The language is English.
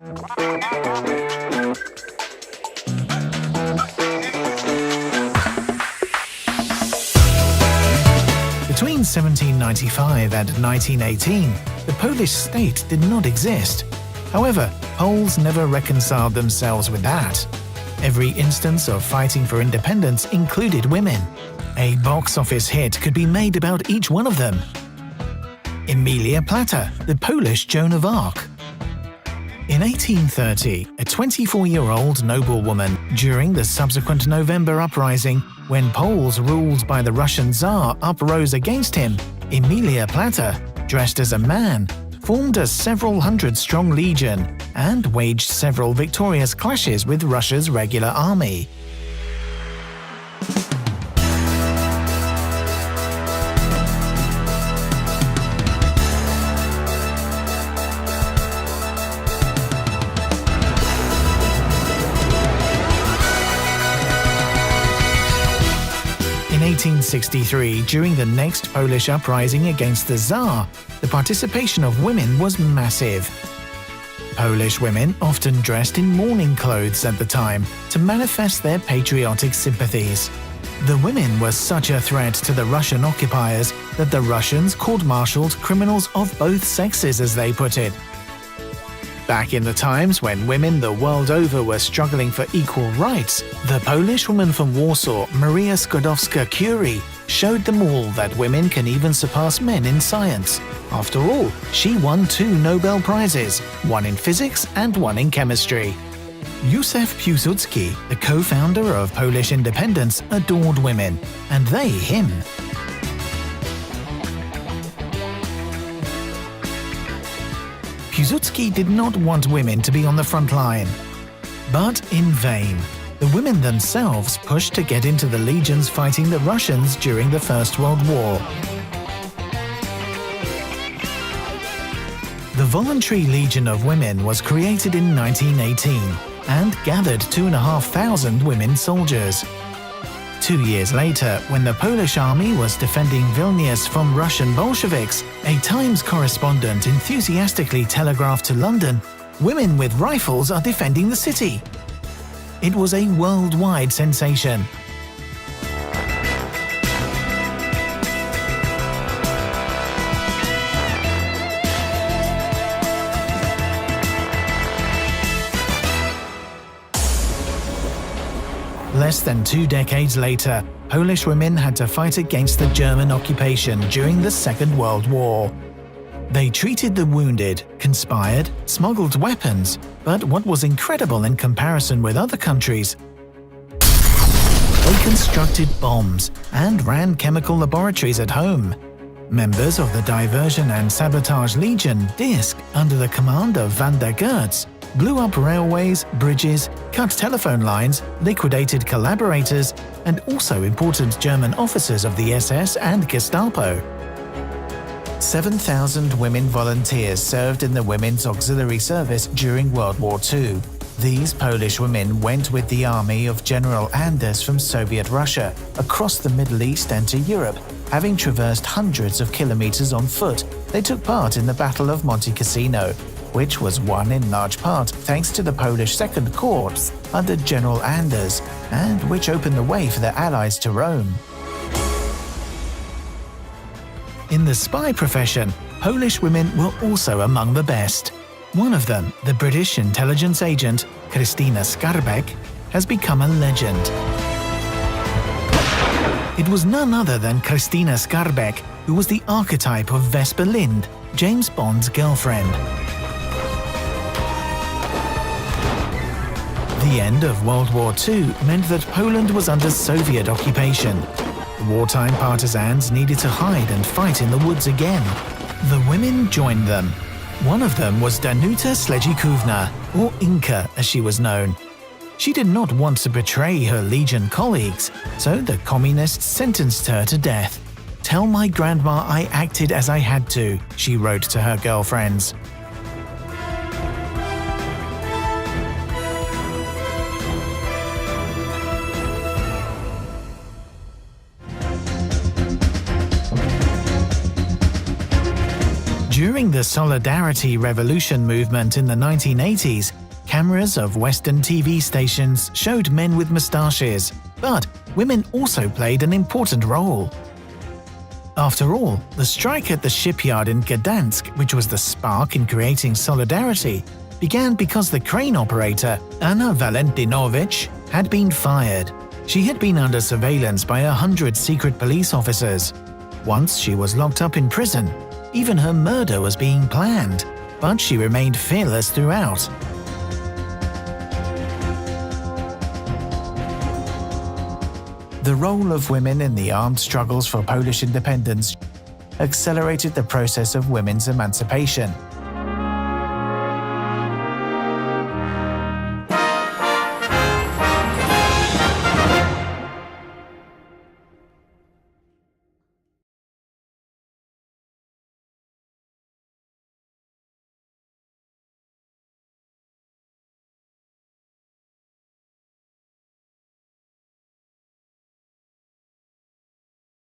Between 1795 and 1918, the Polish state did not exist. However, Poles never reconciled themselves with that. Every instance of fighting for independence included women. A box office hit could be made about each one of them. Emilia Plata, the Polish Joan of Arc. In 1830, a 24-year-old noblewoman, during the subsequent November uprising, when Poles ruled by the Russian Tsar uprose against him, Emilia Plata, dressed as a man, formed a several hundred-strong legion and waged several victorious clashes with Russia's regular army. In 1863, during the next Polish uprising against the Tsar, the participation of women was massive. Polish women often dressed in mourning clothes at the time to manifest their patriotic sympathies. The women were such a threat to the Russian occupiers that the Russians court-martialed criminals of both sexes, as they put it. Back in the times when women the world over were struggling for equal rights, the Polish woman from Warsaw, Maria Skłodowska-Curie, showed them all that women can even surpass men in science. After all, she won 2 Nobel Prizes, one in physics and one in chemistry. Józef Piłsudski, the co-founder of Polish independence, adored women, and they him. Piłsudski did not want women to be on the front line. But in vain. The women themselves pushed to get into the legions fighting the Russians during the First World War. The Voluntary Legion of Women was created in 1918 and gathered 2,500 women soldiers. 2 years later, when the Polish army was defending Vilnius from Russian Bolsheviks, a Times correspondent enthusiastically telegraphed to London, "Women with rifles are defending the city." It was a worldwide sensation. Less than 2 decades later, Polish women had to fight against the German occupation during the Second World War. They treated the wounded, conspired, smuggled weapons, but what was incredible in comparison with other countries, they constructed bombs and ran chemical laboratories at home. Members of the Diversion and Sabotage Legion, DISK, under the command of van der Goertz, blew up railways, bridges, cut telephone lines, liquidated collaborators, and also important German officers of the SS and Gestapo. 7,000 women volunteers served in the Women's Auxiliary Service during World War II. These Polish women went with the army of General Anders from Soviet Russia across the Middle East and to Europe. Having traversed hundreds of kilometers on foot, they took part in the Battle of Monte Cassino, which was won in large part thanks to the Polish Second Corps under General Anders, and which opened the way for the Allies to Rome. In the spy profession, Polish women were also among the best. One of them, the British intelligence agent Krystyna Skarbek, has become a legend. It was none other than Krystyna Skarbek who was the archetype of Vesper Lynd, James Bond's girlfriend. The end of World War II meant that Poland was under Soviet occupation. The wartime partisans needed to hide and fight in the woods again. The women joined them. One of them was Danuta Śledzikówna, or Inka as she was known. She did not want to betray her legion colleagues, so the communists sentenced her to death. "Tell my grandma I acted as I had to," she wrote to her girlfriends. During the Solidarity Revolution movement in the 1980s, cameras of Western TV stations showed men with moustaches, but women also played an important role. After all, the strike at the shipyard in Gdansk, which was the spark in creating solidarity, began because the crane operator, Anna Valentinovich, had been fired. She had been under surveillance by 100 secret police officers. Once she was locked up in prison. Even her murder was being planned, but she remained fearless throughout. The role of women in the armed struggles for Polish independence accelerated the process of women's emancipation.